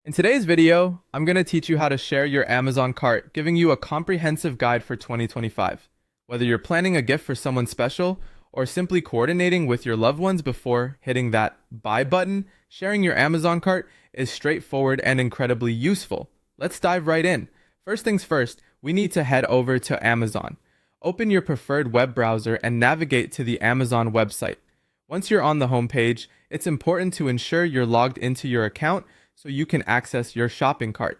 In today's video, I'm going to teach you how to share your Amazon cart, giving you a comprehensive guide for 2025. Whether you're planning a gift for someone special or simply coordinating with your loved ones before hitting that buy button, sharing your Amazon cart is straightforward and incredibly useful. Let's dive right in. First things first, we need to head over to Amazon. Open your preferred web browser and navigate to the Amazon website. Once you're on the home page, it's important to ensure you're logged into your account so you can access your shopping cart.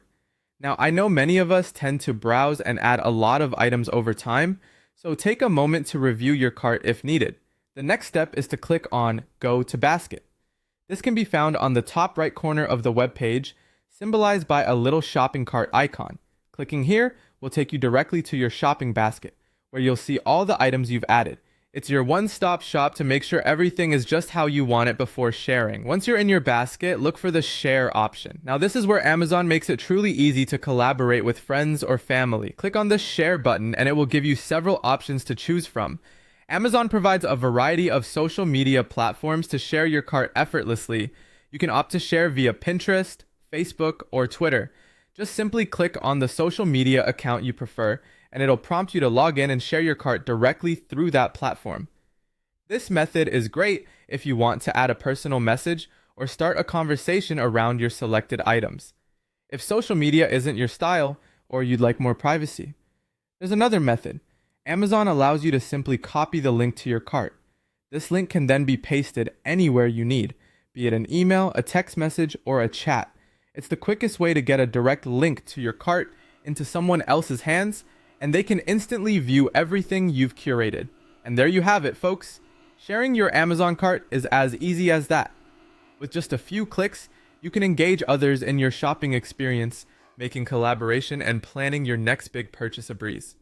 Now, I know many of us tend to browse and add a lot of items over time, so take a moment to review your cart if needed. The next step is to click on Go to Basket. This can be found on the top right corner of the web page, symbolized by a little shopping cart icon. Clicking here will take you directly to your shopping basket, where you'll see all the items you've added. It's your one-stop shop to make sure everything is just how you want it before sharing. Once you're in your basket, look for the share option. Now, this is where Amazon makes it truly easy to collaborate with friends or family. Click on the share button and it will give you several options to choose from. Amazon provides a variety of social media platforms to share your cart effortlessly. You can opt to share via Pinterest, Facebook, or Twitter. Just simply click on the social media account you prefer and it'll prompt you to log in and share your cart directly through that platform. This method is great if you want to add a personal message or start a conversation around your selected items. If social media isn't your style or you'd like more privacy, there's another method. Amazon allows you to simply copy the link to your cart. This link can then be pasted anywhere you need, be it an email, a text message, or a chat. It's the quickest way to get a direct link to your cart into someone else's hands, and they can instantly view everything you've curated. And there you have it, folks. Sharing your Amazon cart is as easy as that. With just a few clicks, you can engage others in your shopping experience, making collaboration and planning your next big purchase a breeze.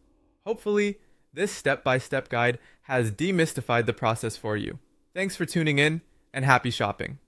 Hopefully, this step-by-step guide has demystified the process for you. Thanks for tuning in, and happy shopping.